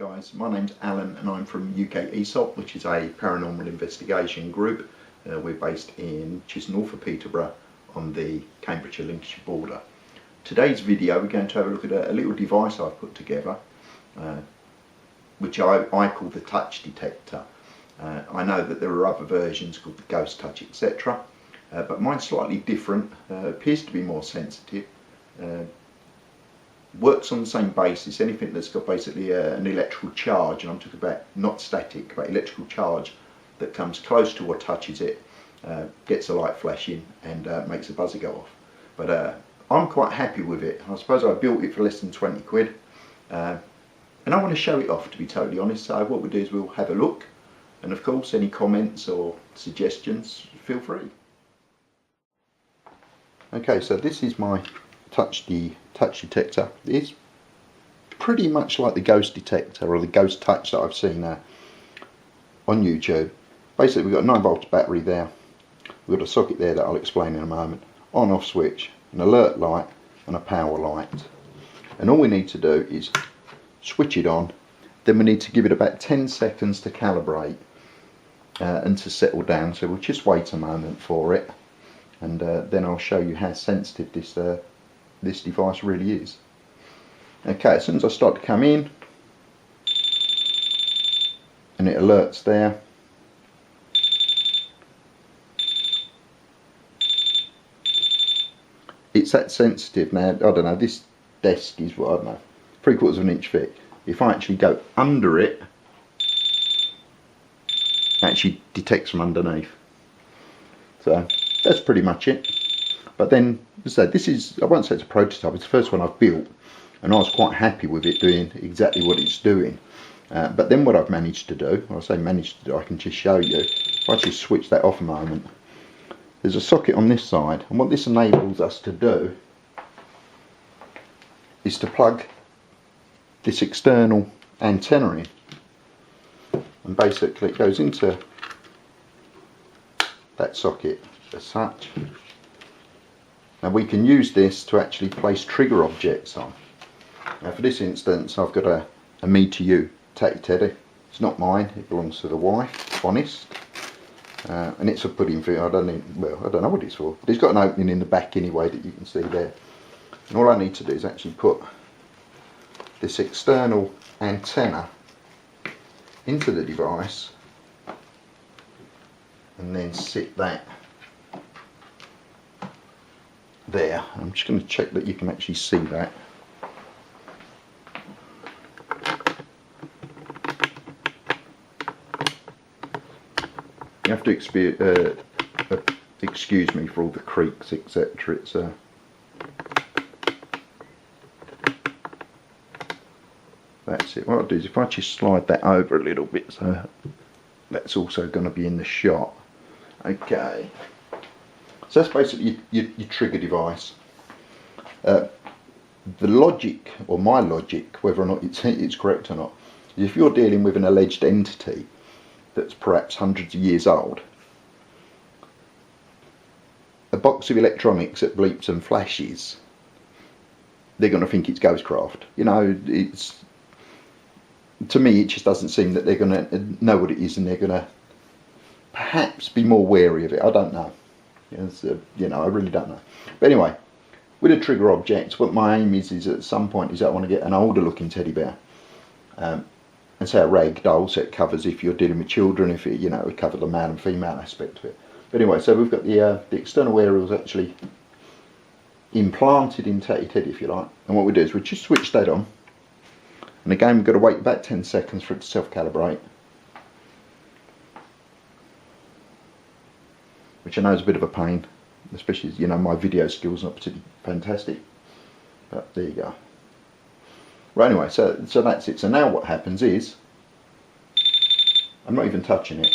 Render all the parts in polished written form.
guys, my name's Alan and I'm from UK ESOP, which is a paranormal investigation group. We're based in just north of Peterborough on the Cambridgeshire-Lincolnshire border. Today's video we're going to have a look at a little device I've put together, which I call the touch detector. I know that there are other versions called the ghost touch, etc. But mine's slightly different, appears to be more sensitive. Works on the same basis. Anything that's got basically an electrical charge, and I'm talking about not static but electrical charge, that comes close to or touches it gets a light flashing and makes a buzzer go off. But I'm quite happy with it. I suppose I built it for less than 20 quid, and I want to show it off, to be totally honest. So what we'll do is we'll have a look, and of course any comments or suggestions, feel free. Okay, so this is my touch detector. It's pretty much like the ghost detector or the ghost touch that I've seen on YouTube. Basically we've got a 9-volt battery there, we've got a socket there that I'll explain in a moment, on off switch, an alert light and a power light, and all we need to do is switch it on. Then we need to give it about 10 seconds to calibrate and to settle down, so we'll just wait a moment for it, and then I'll show you how sensitive this device really is. Okay, as soon as I start to come in and it alerts there, it's that sensitive now. I don't know, this desk is, what, I don't know, 3/4 of an inch thick. If I actually go under it, it actually detects from underneath. So that's pretty much it. But then, as I said, this is, I won't say it's a prototype, it's the first one I've built, and I was quite happy with it doing exactly what it's doing. But then what I've managed to do, when I say managed to do, I can just show you. If I just switch that off a moment, there's a socket on this side, and what this enables us to do is to plug this external antenna in, and basically it goes into that socket as such. Now we can use this to actually place trigger objects on. Now for this instance I've got a Me To You tatty teddy. It's not mine, it belongs to the wife, honest. And it's a pudding thing. I don't know what it's for, but it's got an opening in the back anyway that you can see there. And all I need to do is actually put this external antenna into the device and then sit that there. I'm just going to check that you can actually see that. You have to excuse me for all the creaks, etc. It's that's it. What I'll do is if I just slide that over a little bit, so that's also going to be in the shot. Okay, so that's basically your trigger device. The logic, or my logic, whether or not it's correct or not, is if you're dealing with an alleged entity that's perhaps hundreds of years old, a box of electronics that bleeps and flashes, they're going to think it's ghostcraft. You know, it's, to me it just doesn't seem that they're going to know what it is, and they're going to perhaps be more wary of it. I don't know. You know, I really don't know. But anyway, with a trigger object, what my aim is at some point is I want to get an older looking teddy bear, and say a rag doll, so it covers if you're dealing with children, if it, you know, it covers the male and female aspect of it. But anyway, so we've got the external aerials actually implanted in Tatty Teddy, if you like, and what we do is we just switch that on, and again we've got to wait about 10 seconds for it to self-calibrate, which I know is a bit of a pain, especially, you know, my video skills are not particularly fantastic, but there you go. Right, anyway, so that's it. So now what happens is, I'm not even touching it.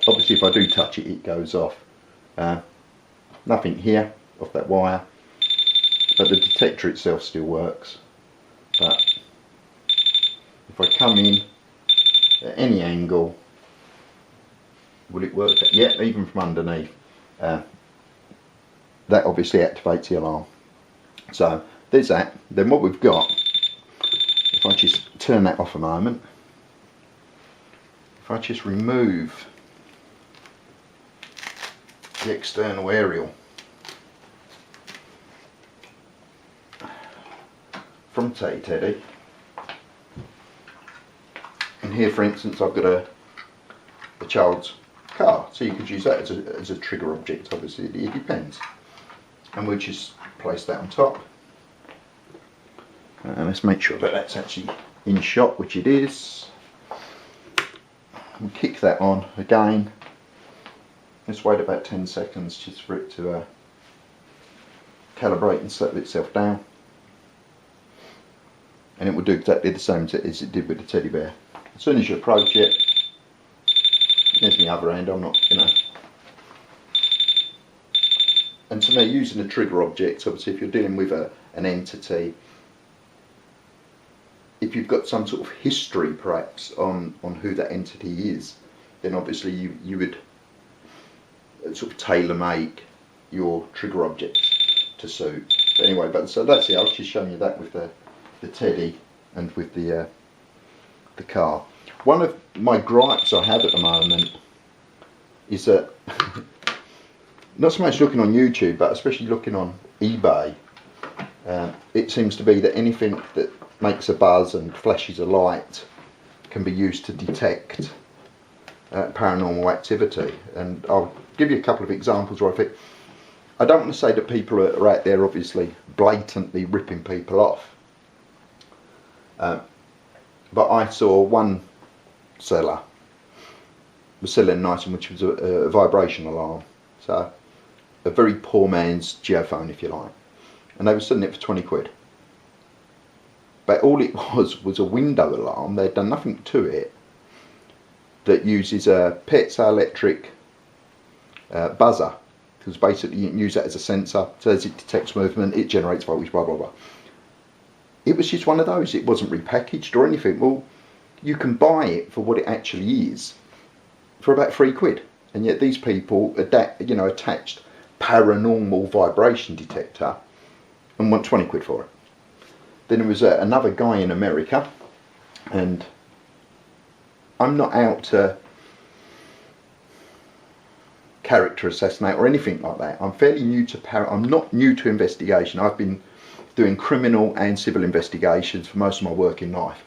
Obviously if I do touch it, it goes off. Nothing here off that wire, but the detector itself still works. But if I come in at any angle, will it work? Yeah, even from underneath. That obviously activates the alarm. So there's that. Then what we've got, if I just turn that off a moment, if I just remove the external aerial from Teddy, and here for instance I've got a child's car, so you could use that as a trigger object. Obviously it depends, and we'll just place that on top, and let's make sure that that's actually in shot, which it is. And kick that on again. Let's wait about 10 seconds just for it to calibrate and settle itself down, and it will do exactly the same as it did with the teddy bear. As soon as you approach it, there's the other end. I'm not, and to me, using a trigger object, obviously if you're dealing with an entity, if you've got some sort of history perhaps on who that entity is, then obviously you would sort of tailor make your trigger objects to suit. But anyway, so that's it. I was just showing you that with the teddy and with the car. One of my gripes I have at the moment is that not so much looking on YouTube, but especially looking on eBay, it seems to be that anything that makes a buzz and flashes a light can be used to detect paranormal activity. And I'll give you a couple of examples where I think, I don't want to say that people are out there obviously blatantly ripping people off, but I saw one seller was selling an item which was a vibration alarm, so a very poor man's geophone if you like, and they were selling it for 20 quid. But all it was a window alarm. They'd done nothing to it, that uses a piezoelectric buzzer, because basically you can use that as a sensor, so as it detects movement it generates voltage, blah blah blah. It was just one of those. It wasn't repackaged or anything. Well, you can buy it for what it actually is for about 3 quid, and yet these people attached paranormal vibration detector and want 20 quid for it. Then there was another guy in America, and I'm not out to character assassinate or anything like that. I'm fairly new to I'm not new to investigation. I've been doing criminal and civil investigations for most of my working life.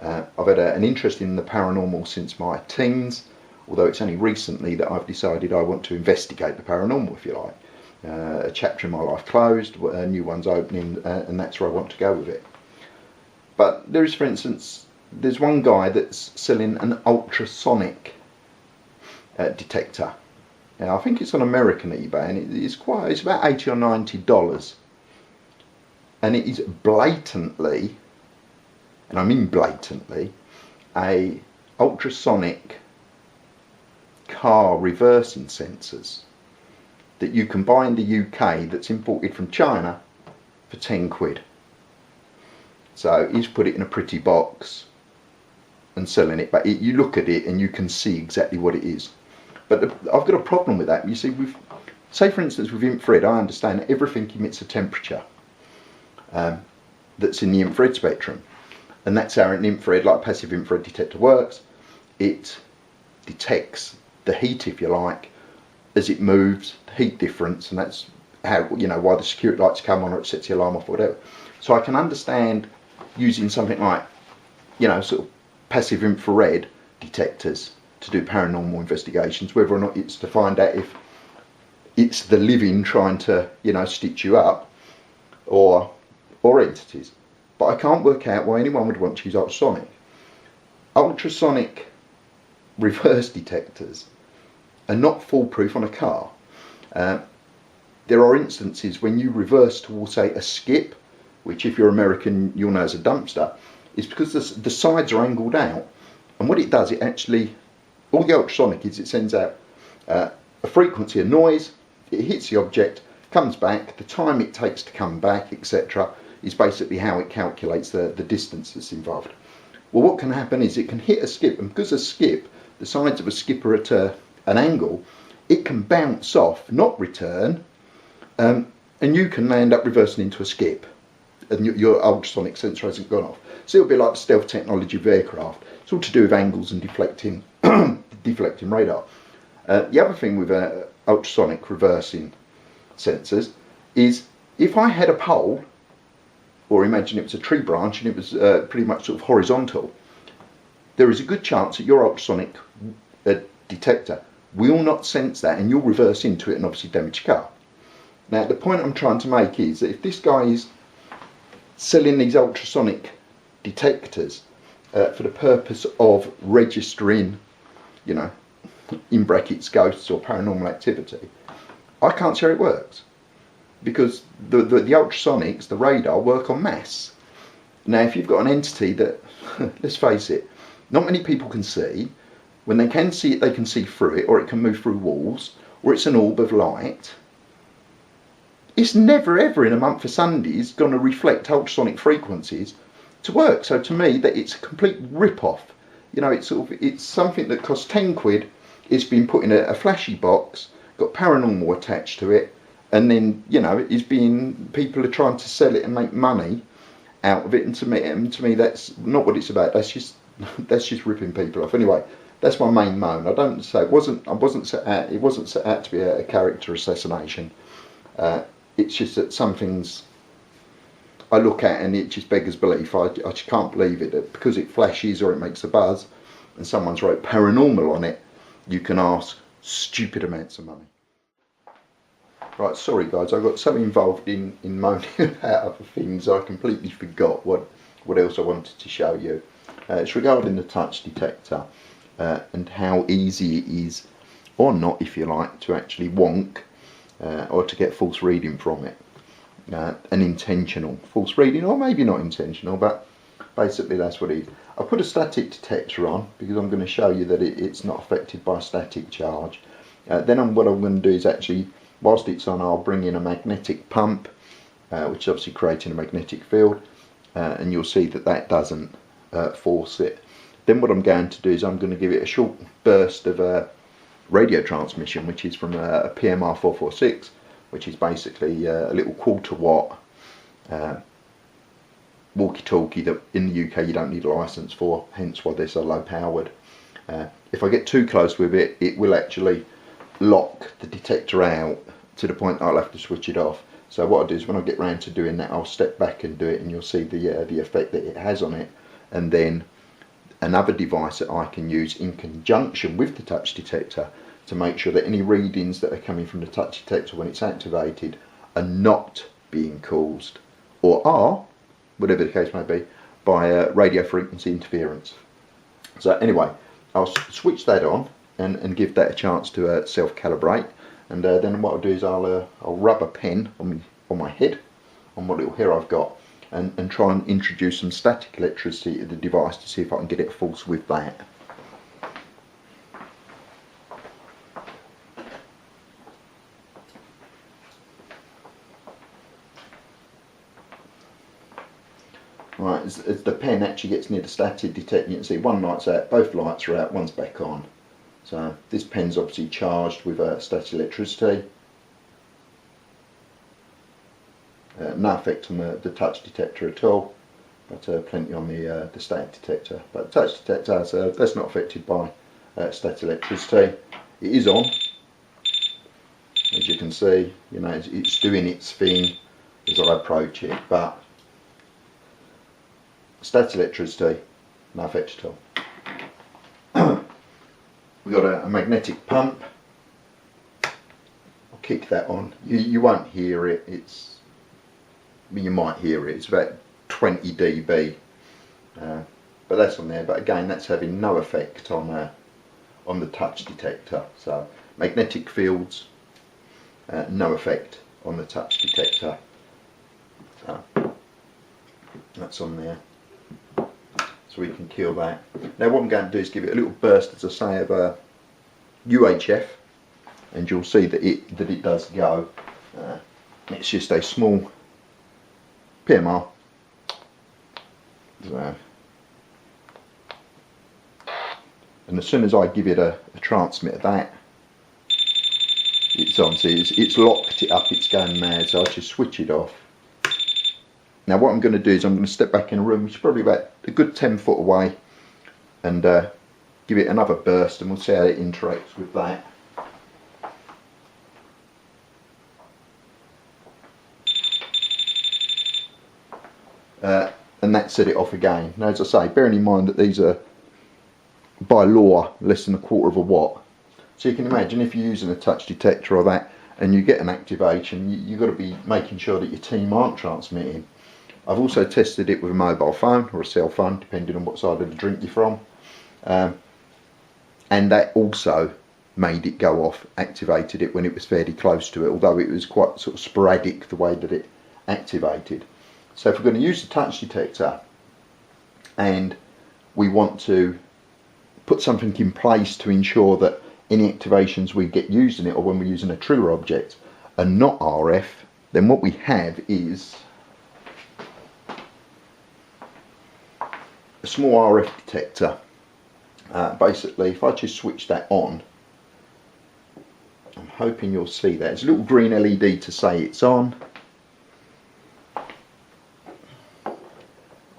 I've had an interest in the paranormal since my teens, although it's only recently that I've decided I want to investigate the paranormal, if you like. A chapter in my life closed, a new one's opening, and that's where I want to go with it. But there is, for instance, there's one guy that's selling an ultrasonic detector. Now, I think it's on American eBay, and it's about $80 or $90, and it is blatantly, and I mean blatantly, a ultrasonic car reversing sensors that you can buy in the UK that's imported from China for 10 quid. So he's put it in a pretty box and selling it, but you look at it and you can see exactly what it is. But I've got a problem with that. You see, say for instance with infrared, I understand that everything emits a temperature that's in the infrared spectrum, and that's how an infrared, like a passive infrared detector, works. It detects the heat, if you like, as it moves, the heat difference, and that's how, why the security lights come on or it sets the alarm off or whatever. So I can understand using something like, sort of passive infrared detectors to do paranormal investigations, whether or not it's to find out if it's the living trying to, stitch you up, or entities. But I can't work out why anyone would want to use ultrasonic. Ultrasonic reverse detectors are not foolproof on a car. There are instances when you reverse towards, say, a skip, which if you're American you'll know as a dumpster, is because the sides are angled out, and what it does, it actually, all the ultrasonic is, it sends out a frequency of noise, it hits the object, comes back, the time it takes to come back, etc., is basically how it calculates the distance that's involved. Well, what can happen is it can hit a skip, and because a skip, the sides of a skip are at an angle, it can bounce off, not return, and and you can end up reversing into a skip, and your ultrasonic sensor hasn't gone off. So it'll be like the stealth technology of aircraft. It's all to do with angles and deflecting radar. The other thing with ultrasonic reversing sensors is if I had a pole, or imagine it was a tree branch and it was pretty much sort of horizontal, there is a good chance that your ultrasonic detector will not sense that, and you'll reverse into it and obviously damage your car. Now the point I'm trying to make is that if this guy is selling these ultrasonic detectors for the purpose of registering, you know, in brackets, ghosts or paranormal activity, I can't see how it works, because the ultrasonics, the radar, work on mass. Now if you've got an entity that, let's face it, not many people can see, when they can see it, they can see through it, or it can move through walls, or it's an orb of light, it's never ever in a month of Sundays going to reflect ultrasonic frequencies to work. So to me, that it's a complete rip-off. You know, it's something that costs 10 quid, it's been put in a flashy box, got paranormal attached to it, and then, you know, people are trying to sell it and make money out of it, and to me that's not what it's about. That's just ripping people off. Anyway, that's my main moan. I don't say it wasn't set out to be a character assassination. It's just that some things I look at and it just beggars belief. I just can't believe it, that because it flashes or it makes a buzz and someone's wrote paranormal on it, you can ask stupid amounts of money. Right, sorry guys, I got so involved in moaning about other things I completely forgot what else I wanted to show you. It's regarding the touch detector and how easy it is, or not if you like, to actually wonk or to get false reading from it. An intentional false reading, or maybe not intentional, but basically that's what it is. I put a static detector on because I'm going to show you that it's not affected by static charge. Then what I'm going to do is actually, whilst it's on, I'll bring in a magnetic pump, which is obviously creating a magnetic field, and you'll see that doesn't force it. Then what I'm going to do is I'm going to give it a short burst of radio transmission, which is from a PMR 446, which is basically a little quarter watt walkie-talkie that in the UK you don't need a license for, hence why they're so low powered. If I get too close with it, it will actually lock the detector out to the point that I'll have to switch it off. So what I'll do is when I get round to doing that, I'll step back and do it, and you'll see the effect that it has on it. And then another device that I can use in conjunction with the touch detector to make sure that any readings that are coming from the touch detector when it's activated are not being caused, or are, whatever the case may be, by radio frequency interference. So anyway, I'll switch that on and give that a chance to self-calibrate, and then what I'll do is I'll rub a pen on my head, on what little hair I've got, and try and introduce some static electricity to the device to see if I can get it false with that. Right, as the pen actually gets near the static detector, you can see one light's out, both lights are out, one's back on. So this pen's obviously charged with static electricity. No effect on the touch detector at all, but plenty on the static detector. But the touch detector, that's not affected by static electricity. It is on, as you can see. You know, it's doing its thing as I approach it, but static electricity, no effect at all. We've got a magnetic pump. I'll kick that on. You won't hear it. You might hear it. It's about 20 dB, but that's on there. But again, that's having no effect on the touch detector. So magnetic fields, no effect on the touch detector. So that's on there. So we can kill that. Now what I'm going to do is give it a little burst, as I say, of UHF, and you'll see that it does go. It's just a small PMR. So, and as soon as I give it a transmit of that, it's on. See, it's locked it up, it's going mad, so I just switch it off. Now what I'm going to do is I'm going to step back in a room which is probably about a good 10 foot away and give it another burst, and we'll see how it interacts with that. And that set it off again. Now, as I say, bearing in mind that these are by law less than 1/4 of a watt, so you can imagine if you're using a touch detector or that and you get an activation, you've got to be making sure that your team aren't transmitting. I've also tested it with a mobile phone or a cell phone, depending on what side of the drink you're from, and that also made it go off, activated it when it was fairly close to it, although it was quite sort of sporadic the way that it activated. So if we're going to use the touch detector and we want to put something in place to ensure that any activations we get using it, or when we're using a trigger object, are not RF, then what we have is a small RF detector. Basically, if I just switch that on, I'm hoping you'll see that. It's a little green LED to say it's on.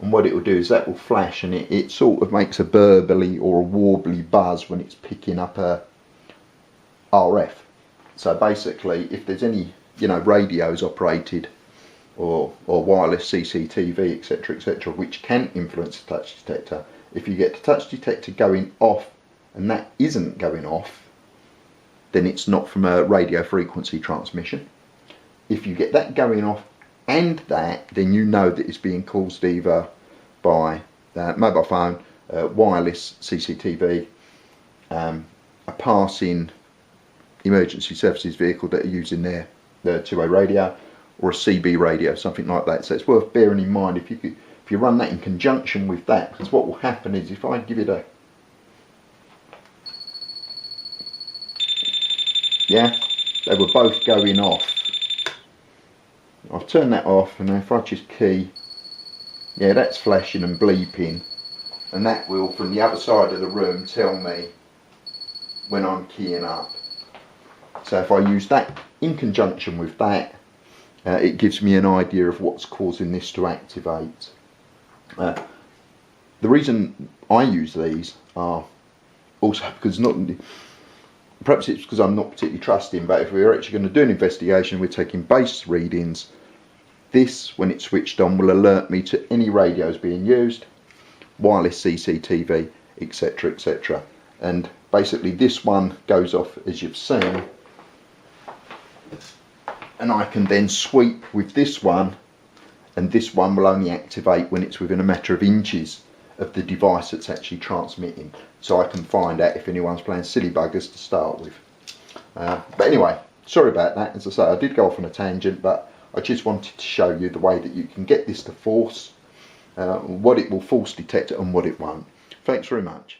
And what it will do is that will flash, and it sort of makes a burbly or a warbly buzz when it's picking up a RF. So basically, if there's any, you know, radios operated or wireless CCTV, etc., which can influence the touch detector, if you get the touch detector going off and that isn't going off, then it's not from a radio frequency transmission. If you get that going off and that, then you know that it's being caused either by mobile phone, wireless CCTV, a passing emergency services vehicle that are using their two-way radio, or a CB radio, something like that. So it's worth bearing in mind if you run that in conjunction with that, because what will happen is if I give it a, yeah, they were both going off. I've turned that off, and if I just key, yeah, that's flashing and bleeping, and that will, from the other side of the room, tell me when I'm keying up. So if I use that in conjunction with that, it gives me an idea of what's causing this to activate. The reason I use these are also because perhaps it's because I'm not particularly trusting, but if we're actually going to do an investigation, we're taking base readings, this, when it's switched on, will alert me to any radios being used, wireless CCTV, etc. And basically this one goes off, as you've seen, and I can then sweep with this one, and this one will only activate when it's within a matter of inches of the device that's actually transmitting, so I can find out if anyone's playing silly buggers to start with. But anyway, sorry about that. As I say, I did go off on a tangent, but I just wanted to show you the way that you can get this to force, what it will force detect and what it won't. Thanks very much.